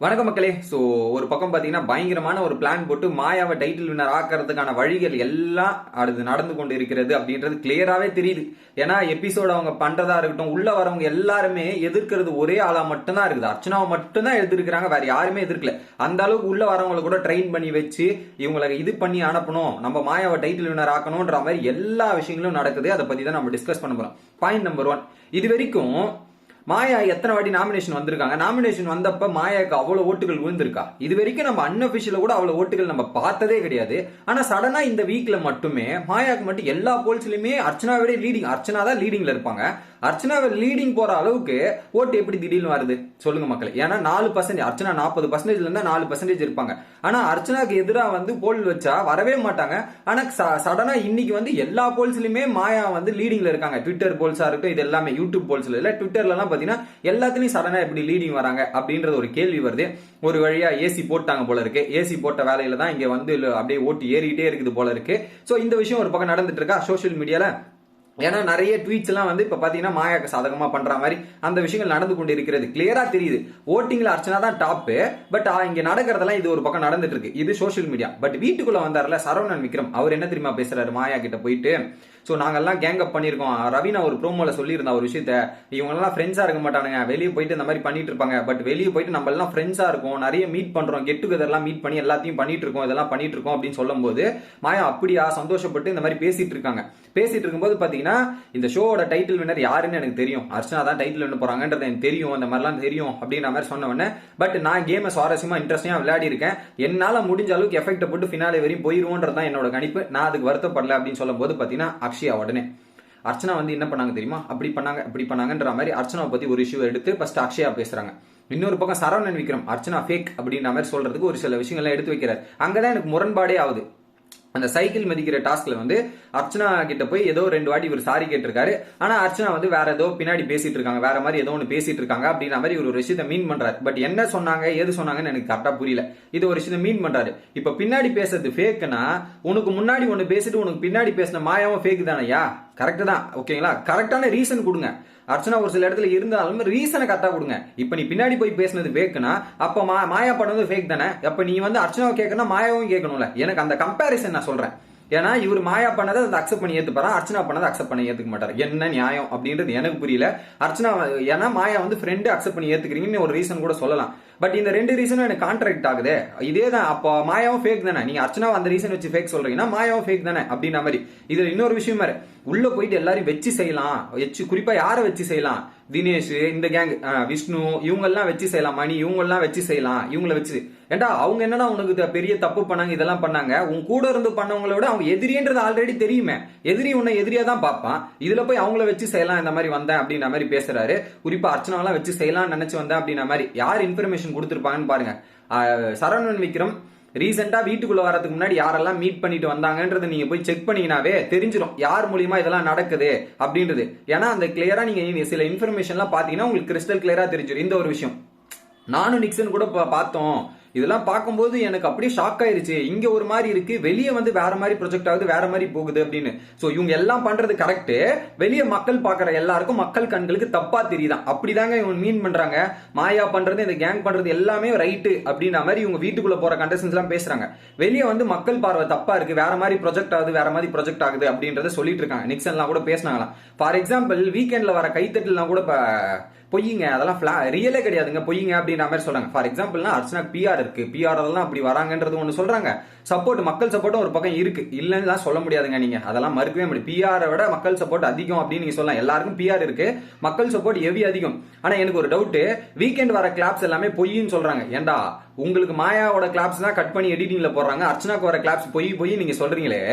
வணக்கம் மக்களே. சோ ஒரு பக்கம் பாத்தீங்கன்னா பயங்கரமான ஒரு பிளான் போட்டு மாயாவை டைட்டில் வின்னர் ஆக்கிறதுக்கான வழிகள் எல்லாம் அது நடந்து கொண்டு இருக்கிறது அப்படின்றது கிளியராவே தெரியுது. ஏன்னா எபிசோட அவங்க பண்றதா இருக்கட்டும், உள்ள வரவங்க எல்லாருமே எதிர்க்கிறது ஒரே ஆளா மட்டும்தான் இருக்குது. அர்ச்சனாவை மட்டும்தான் எதிர்க்கிறாங்க, வேற யாருமே எதிர்க்கல. அந்த அளவுக்கு உள்ள வரவங்களை கூட ட்ரெயின் பண்ணி வச்சு இவங்களை இது பண்ணி அனுப்பணும், நம்ம மாயாவை டைட்டில் வின்னர் ஆக்கணும்ன்ற மாதிரி எல்லா விஷயங்களும் நடக்குது. அதை பத்தி தான் நம்ம டிஸ்கஸ் பண்ண போறோம். பாயிண்ட் நம்பர் 1, இது வரைக்கும் மாயா எத்தனை வாட்டி நாமினேஷன் வந்திருக்காங்க? நாமினேஷன் வந்தப்ப மாயாக்கு அவ்வளவு ஓட்டுகள் விழுந்திருக்கா? இது வரைக்கும் நம்ம அன்அபிஷியல கூட அவ்வளவு ஓட்டுகள் நம்ம பார்த்ததே கிடையாது. ஆனா சடனா இந்த வீக்ல மட்டுமே மாயாக்கு மட்டும் எல்லா போல்ஸ்லயுமே அர்ச்சனாவோட லீடிங், அர்ச்சனா தான் லீடிங்ல இருப்பாங்க. அர்ச்சனாவை லீடிங் போற அளவுக்கு ஓட்டு எப்படி திடீர்னு வருது சொல்லுங்க மக்களே? ஏன்னா 4%, அர்ச்சனா 40%ல இருந்தா 4% இருப்பாங்க. ஆனா அர்ச்சனாக்கு எதிராக வந்து போல் வச்சா வரவே மாட்டாங்க. ஆனா சடனா இன்னைக்கு வந்து எல்லா போல்ஸ்லயுமே மாயா வந்து லீடிங்ல இருக்காங்க. ட்விட்டர் போல்ஸா இருக்கட்டும், இது எல்லாமே யூடியூப் போல்ஸ்ல இல்ல, ட்விட்டர்ல எல்லாம் பாத்தீங்கன்னா எல்லாத்துலயும் சடனா எப்படி லீடிங் வராங்க அப்படின்றது ஒரு கேள்வி வருது. ஒரு வழியா ஏசி போட்டாங்க போல இருக்கு. ஏசி போட்ட வேலையில தான் இங்க வந்து அப்படியே ஓட்டு ஏறிட்டே இருக்குது போல இருக்கு. சோ இந்த விஷயம் ஒரு பக்கம் நடந்துட்டு இருக்கா சோசியல் மீடியால. ஏன்னா நிறைய ட்வீட்ஸ் எல்லாம் வந்து இப்ப பாத்தீங்கன்னா மாயாக்கு சாதகமா பண்ற மாதிரி அந்த விஷயங்கள் நடந்து கொண்டு இருக்கிறது கிளியரா தெரியுது. ஓட்டிங்ல அர்ச்சனா தான் டாப், பட் இங்க நடக்கிறதெல்லாம் இது ஒரு பக்கம் நடந்துட்டு இருக்கு. இது சோசியல் மீடியா. பட் வீட்டுக்குள்ள வந்தார்ல சரவணன் விக்ரம், அவர் என்ன தெரியுமா பேசுறாரு மாயா கிட்ட போயிட்டு, சோ நாங்கெல்லாம் கேங் அப் பண்ணிருக்கோம். ரவீனா ஒரு ப்ரோமோல சொல்லியிருந்தா ஒரு விஷயத்த, இவங்க எல்லாம் ஃப்ரெண்ட்ஸா இருக்க மாட்டானுங்க, வெளியே போயிட்டு இந்த மாதிரி பண்ணிட்டு இருப்பாங்க. பட் வெளியே போயிட்டு நம்ம எல்லாம் ஃப்ரெண்ட்ஸா இருக்கும், நிறைய மீட் பண்றோம், கெட் டுகெதர் எல்லாம் மீட் பண்ணி எல்லாத்தையும் பண்ணிட்டு இருக்கோம், இதெல்லாம் பண்ணிட்டு இருக்கோம் அப்படின்னு சொல்லும் போது மாயா அப்படியா சந்தோஷப்பட்டு இந்த மாதிரி பேசிட்டு இருக்காங்க. பேசிட்டு இருக்கும்போது பாத்தீங்கன்னா இந்த ஷோவோட டைட்டில் வின்னர் யாருன்னு எனக்கு தெரியும், அர்ச்சனா தான் டைட்டில் வின்னர் போறாங்கன்றது எனக்கு தெரியும், அந்த மாதிரிலாம் தெரியும் அப்படின்ற மாதிரி சொன்ன உடனே, பட் நான் கேமை சுவாரஸ்யமா இன்ட்ரெஸ்டிங்கா விளையாடி இருக்கேன், என்னால முடிஞ்ச அளவுக்கு எஃபெக்ட் போட்டு ஃபினாலே வரையும் போயிருவோன்றதான் என்னோட கணிப்பு, நான் அதுக்கு வருத்தப்படல அப்படின்னு சொல்லும் போது பாத்தீங்கன்னா அக்ஷயா உடனே அர்ச்சனா வந்து என்ன பண்ணாங்க தெரியுமா, அப்படி பண்ணாங்க இப்படி பண்ணாங்கன்ற மாதிரி அர்ச்சனாவை பத்தி ஒரு இஷ்யூ எடுத்து ஃபர்ஸ்ட் அக்ஷயா பேசுறாங்க. இன்னொரு பக்கம் சரவணன் விக்ரம் அர்ச்சனா ஃபேக் அப்படின்ற மாதிரி சொல்றதுக்கு ஒரு சில விஷயங்கள்லாம் எடுத்து வைக்கிறார். அங்கதான் எனக்கு முரண்பாடே ஆகுது. அந்த சைக்கிள் மதிக்கிற டாஸ்க்ல வந்து அர்ச்சனா கிட்ட போய் ஏதோ 2 வாட்டி இவர் சாரி கேட்டிருக்காரு. ஆனா அர்ச்சனா வந்து வேற ஏதோ பின்னாடி பேசிட்டு இருக்காங்க, வேற மாதிரி ஏதோ ஒன்று பேசிட்டு இருக்காங்க அப்படின்ற மாதிரி ஒரு விஷயத்தை மீன் பண்றாரு. பட் என்ன சொன்னாங்க ஏது சொன்னாங்கன்னு எனக்கு கரெக்டா புரியல. இது ஒரு விஷயத்தை மீன் பண்றாரு. இப்ப பின்னாடி பேசுறது ஃபேக்னா, உனக்கு முன்னாடி ஒன்னு பேசிட்டு உனக்கு பின்னாடி பேசின மாயாவும் ஃபேக் தானையா? கரெக்ட் தான், ஓகேங்களா? கரெக்டான ரீசன் கொடுங்க. அர்ச்சனா ஒரு சில இடத்துல இருந்தாலும் ரீசனை கரெக்டா கொடுங்க. இப்ப நீ பின்னாடி போய் பேசினது ஃபேக்னா, அப்ப மாயா பண்ணது ஃபேக் தானே? அப்ப நீ வந்து அர்ச்சனாவை கேட்கணும், மாயாவும் கேட்கணும்ல. எனக்கு அந்த கம்பேரிசன் நான் சொல்றேன். ஏன்னா இவர் மாயா பண்ணதை அதை அக்செப்ட் பண்ணி ஏத்துப்பாரா, அர்ச்சனா பண்ணதை அக்செப்ட் பண்ணி ஏத்துக்க மாட்டாரு. என்ன நியாயம் அப்படின்றது எனக்கு புரியல. அர்ச்சனா ஏன்னா மாயா வந்து ஃப்ரெண்டு அக்செப்ட் பண்ணி ஏத்துக்கிறீங்கன்னு ஒரு ரீசன் கூட சொல்லலாம். பட் இந்த 2 ரீசனும் எனக்கு கான்ட்ராக்ட் ஆகுது. இதே தான் அப்போ மாயாவும் ஃபேக் தானே, நீங்க அர்ச்சனா அந்த ரீசன் வச்சு ஃபேக் சொல்றீங்கன்னா மாயாவும் ஃபேக் தானே அப்படின்ற மாதிரி. இதுல இன்னொரு விஷயம் மாதிரி, உள்ள போயிட்டு எல்லாரும் வச்சு செய்யலாம், குறிப்பா யாரை வச்சு செய்யலாம், தினேஷ், இந்த கேங், விஷ்ணு, இவங்க எல்லாம் வச்சு செய்யலாம், மணி இவங்க எல்லாம் வச்சு செய்யலாம். இவங்களை வச்சு ஏண்டா அவங்க என்னன்னா உனக்கு பெரிய தப்பு பண்ணாங்க, இதெல்லாம் பண்ணாங்க, உன் கூட இருந்து பண்ணவங்கள விட அவங்க எதிரின்றது ஆல்ரெடி தெரியுமே, எதிரி உன்னை எதிரியா தான் பார்ப்பான், இதுல போய் அவங்கள வச்சு செய்யலாம் இந்த மாதிரி வந்தேன் அப்படின்ற மாதிரி பேசுறாரு. குறிப்பா அர்ச்சனாவெல்லாம் வச்சு செய்யலாம் நினைச்சு வந்தேன் அப்படின்ற மாதிரி யார் இன்ஃபர்மேஷன் கொடுத்திருப்பாங்கன்னு பாருங்க. சரவணன் விக்ரம் ரீசெண்டா வீட்டுக்குள்ள வரதுக்கு முன்னாடி யாரெல்லாம் மீட் பண்ணிட்டு வந்தாங்கன்றத நீங்க போய் செக் பண்ணீங்கன்னாவே தெரிஞ்சிடும் யார் மூலியமா இதெல்லாம் நடக்குது அப்படின்றது. ஏன்னா அந்த கிளியரா நீங்க சில இன்ஃபர்மேஷன்லாம் பாத்தீங்கன்னா உங்களுக்கு கிறிஸ்டல் கிளியரா தெரிஞ்சிடும். இந்த ஒரு விஷயம் நானும் நிக்சன் கூட பார்த்தோம், இதெல்லாம் பார்க்கும்போது எனக்கு அப்படியே ஷாக் ஆயிருச்சு. இங்க ஒரு மாதிரி இருக்கு, வெளியே வந்து வேற மாதிரி ப்ரொஜெக்ட் ஆகுது, வேற மாதிரி போகுது அப்படின்னு. சோ இவங்க எல்லாம் பண்றது கரெக்ட், வெளியே மக்கள் பாக்குற எல்லாருக்கும் மக்கள் கண்களுக்கு தப்பா தெரியுதான். அப்படிதாங்க இவங்க மீன் பண்றாங்க. மாயா பண்றது இந்த கேங் பண்றது எல்லாமே ரைட்டு அப்படின்ற மாதிரி இவங்க வீட்டுக்குள்ள போற கண்டஸ்டன்ஸ் எல்லாம் பேசுறாங்க. வெளியே வந்து மக்கள் பார்வை தப்பா இருக்கு, வேற மாதிரி ப்ரொஜெக்ட் ஆகுது, வேற மாதிரி ப்ரொஜெக்ட் ஆகுது அப்படின்றத சொல்லிட்டு இருக்காங்க. நிக்சன் எல்லாம் கூட பேசினாங்களாம். ஃபார் எக்ஸாம்பிள் வீக்கெண்ட்ல வர கைத்தட்டலாம் கூட பொய்யுங்க, அதெல்லாம் ரியலே கிடையாதுங்க, பொய்யுங்க அப்படின்ற மாதிரி சொல்றாங்க. ஃபார் எக்ஸாம்பிள்னா அர்ச்சனா பிஆர் இருக்கு, பிஆர் அதெல்லாம் அப்படி வராங்கன்றது ஒன்று சொல்றாங்க. சப்போர்ட், மக்கள் சப்போர்ட்டும் ஒரு பக்கம் இருக்கு, இல்லன்னு தான் சொல்ல முடியாதுங்க. நீங்க அதெல்லாம் மறுக்கவே முடியும். பிஆரை விட மக்கள் சப்போர்ட் அதிகம் அப்படின்னு நீங்க சொல்லலாம். எல்லாருக்கும் பிஆர் இருக்கு, மக்கள் சப்போர்ட் ஹெவி அதிகம். ஆனா எனக்கு ஒரு டவுட், வீக்கெண்ட் வர கிளாப்ஸ் எல்லாமே பொய்ன்னு சொல்றாங்க. ஏண்டா உங்களுக்கு மாயாவோட கிளாப்ஸ் தான் கட் பண்ணி எடிட்டிங்ல போடுறாங்க, அர்ச்சனாக்கு வர கிளாப்ஸ் பொய் நீங்க சொல்றீங்களே.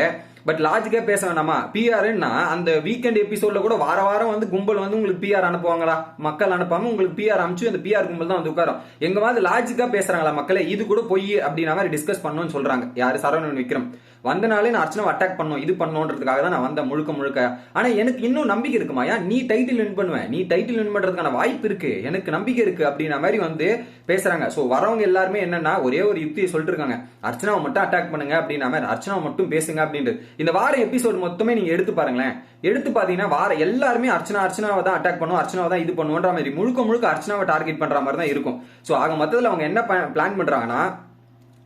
பட் லாஜிக்கா பேச வேணாமா? பிஆர்னா அந்த வீக்கெண்ட் எபிசோட்ல கூட வார வாரம் வந்து கும்பல் வந்து உங்களுக்கு பிஆர் அனுப்புவாங்களா? மக்கள் அனுப்பாம உங்களுக்கு பிஆர் அனுப்பிச்சு அந்த பிஆர் கும்பல் தான் வந்து உட்காரும். எங்க மாதிரி லாஜிக்கா பேசுறாங்களா மக்களே? இது கூட பொய் அப்படின்ற மாதிரி டிஸ்கஸ் பண்ணணும்னு சொல்றாங்க. யாரு? சரவணன் விக்ரம். வந்தனாலே நான் அர்ச்சனாவை அட்டாக் பண்ணும், இது பண்ணுன்றதுக்காக தான் நான் வந்த முழுக்க. ஆனா எனக்கு இன்னும் நம்பிக்கை இருக்குமாயா, நீ டைட்டில் வின் பண்ணுவேன், நீ டைட்டில் வின் பண்றதுக்கான வாய்ப்பு இருக்கு, எனக்கு நம்பிக்கை இருக்கு அப்படின்ற மாதிரி வந்து பேசுறாங்க. சோ வரவங்க எல்லாருமே என்னன்னா ஒரே ஒரு யுக்தியை சொல்லிட்டு இருக்காங்க, அர்ச்சனாவை மட்டும் அட்டாக் பண்ணுங்க அப்படின்ற மாதிரி, அர்ச்சனாவை மட்டும் பேசுங்க அப்படின்றது. இந்த வார எபிசோட் மொத்தமே நீங்க எடுத்து பாருங்களேன். எடுத்து பாத்தீங்கன்னா வார எல்லாருமே அர்ச்சனாவை தான் அட்டாக் பண்ணுவோம், அர்ச்சனாவை தான் இது பண்ணுவோன்ற மாதிரி முழுக்க அர்ச்சனாவை டார்கெட் பண்ற மாதிரி தான் இருக்கும். சோ ஆக மொத்தத்துல அவங்க என்ன பிளான் பண்றாங்கன்னா,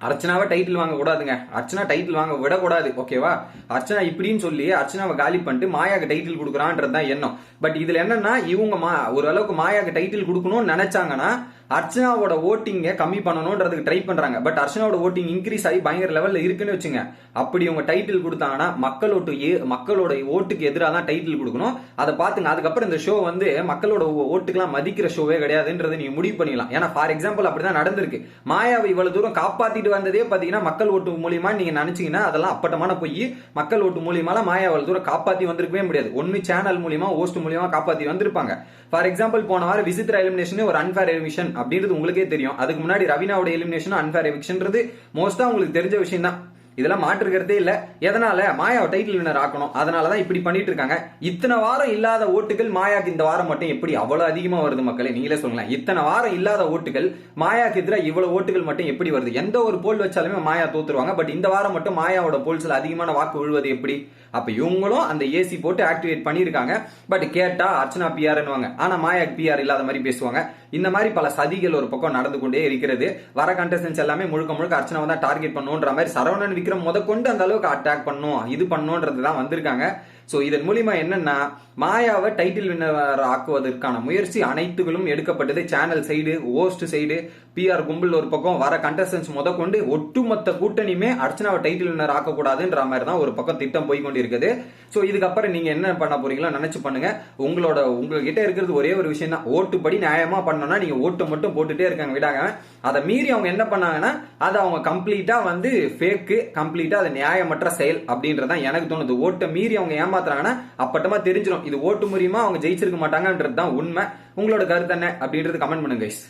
அர்ச்சனாவை டைட்டில் வாங்க கூடாதுங்க, அர்ச்சனா டைட்டில் வாங்க விடக்கூடாது, ஓகேவா? அர்ச்சனா இப்படின்னு சொல்லி அர்ச்சனாவை காலி பண்ணிட்டு மாயாக்கு டைட்டில் கொடுக்குறான்றது எண்ணம். பட் இதுல என்னன்னா, இவங்க ஓரளவுக்கு மாயாக்கு டைட்டில் கொடுக்கணும்னு நினைச்சாங்கன்னா அர்ச்சனாவோட ஓட்டிங்க கம்மி பண்ணணும்ன்றதுக்கு ட்ரை பண்றாங்க. பட் அர்ச்சனாவோட ஓட்டிங் இன்க்ரீஸ் ஆகி பயங்கர லெவல்ல இருக்குன்னு வச்சுங்க. அப்படி அவங்க டைட்டில் கொடுத்தாங்கன்னா மக்களோட ஓட்டுக்கு எதிராக தான் டைட்டில் கொடுக்கணும். அதை பாத்துங்க. அதுக்கப்புறம் இந்த ஷோ வந்து மக்களோட ஓட்டுக்கெல்லாம் மதிக்கிற ஷோவே கிடையாதுன்றது நீங்க முடிவு பண்ணிடலாம். ஏன்னா ஃபார் எக்ஸாம்பிள் அப்படிதான் நடந்திருக்கு. மாயாவை இவ்வளவு தூரம் காப்பாத்திட்டு வந்ததே பாத்தீங்கன்னா மக்கள் ஓட்டு மூலியமா நீங்க நினைச்சீங்கன்னா அதெல்லாம் அப்பட்டமான போய் மக்கள் ஓட்டு மூலியமா மாயா அவ்வளவு தூரம் காப்பாத்தி வந்திருக்கவே முடியாது. ஒன்னு சேனல் மூலியமா ஹோஸ்ட் மூலியமா காப்பாத்தி வந்திருப்பாங்க. ஃபார் எக்ஸாம்பிள் போன வாரம் விசித்ரா எலிமினேஷன் ஒரு அன்ஃபேர் எலிமினேஷன் அப்படின்றது உங்களுக்கே தெரியும். அதுக்கு முன்னாடி ரவீனாவோட எலிமினேஷன் அன்ஃபேர் எவிக்ஷன்றது மோஸ்டா உங்களுக்கு தெரிஞ்ச விஷயம் தான். இதெல்லாம் மாற்றுக்கிறதே இல்ல. எதனால மாயாவை டைட்டில் வினர் ஆக்கணும், அதனாலதான் இப்படி பண்ணிட்டு இருக்காங்க. இத்தனை வாரம் இல்லாத ஓட்டுகள் மாயாக்கு இந்த வாரம் மட்டும் எப்படி அவ்வளவு அதிகமா வருது மக்களே? நீங்களே சொல்லுங்க. இத்தனை வாரம் இல்லாத ஓட்டுகள் மாயாக்கு எதிராக இவ்வளவு ஓட்டுகள் மட்டும் எப்படி வருது? எந்த ஒரு போல் வச்சாலுமே மாயா தோத்துருவாங்க. பட் இந்த வாரம் மட்டும் மாயாவோட போல்ஸ்ல அதிகமான வாக்கு விழுவது எப்படி? அப்ப இவங்களும் அந்த ஏசி போட்டு ஆக்டிவேட் பண்ணிருக்காங்க. பட் கேட்டா அர்ச்சனா பிஆர்னுவாங்க, ஆனா மாயாக்கு பிஆர் இல்லாத மாதிரி பேசுவாங்க. இந்த மாதிரி பல சதிகள் ஒரு பக்கம் நடந்து கொண்டே இருக்கிறது. வர கண்டஸ்டன்ஸ் எல்லாமே முழுக்க அர்ச்சனாவை தான் டார்கெட் பண்ணுன்ற மாதிரி சரவணன் விக்ரம் கொண்டு அந்த அளவுக்கு அட்டாக் பண்ணும், இது பண்ணுன்றதுதான் வந்திருக்காங்க. சோ இதன் மூலியமா என்னன்னா, மாயாவை டைட்டில் வின்னர் ஆக்குவதற்கான முயற்சி அனைத்துகளும் எடுக்கப்பட்டது. Channel side, host side, PR கும்பல் ஒரு பக்கம், வர கண்டஸ்டன்ஸ் கொண்டு ஒட்டுமொத்த கூட்டணியுமே அர்ச்சனாவை டைட்டில் வின்னர் ஆக்கக்கூடாதுன்ற மாதிரி தான் ஒரு பக்கம் திட்டம் போய் கொண்டு இருக்குது. சோ இதுக்கப்புறம் நீங்க என்ன பண்ண போறீங்களோ நினைச்சு பண்ணுங்க. உங்ககிட்ட இருக்கிறது ஒரே ஒரு விஷயம் தான், ஓட்டுப்படி நியாயமா பண்ணோம்னா நீங்க ஓட்டு மட்டும் போட்டுட்டே இருக்காங்க, விடாங்க. அதை மீறி அவங்க என்ன பண்ணாங்கன்னா, அதை அவங்க கம்ப்ளீட்டா வந்து ஃபேக்கு, கம்ப்ளீட்டா அது நியாயமற்ற செயல் அப்படின்றதான் எனக்கு தோணுது. ஓட்டை மீறி அவங்க ஏமாத்துறாங்கன்னா அப்பட்டமா தெரிஞ்சிடும் இது ஓட்டு மூலியமா அவங்க ஜெயிச்சிருக்க மாட்டாங்கன்றது தான் உண்மை. உங்களோட கருத்து என்ன அப்படின்றது கமெண்ட் பண்ணுங்க கைஸ்.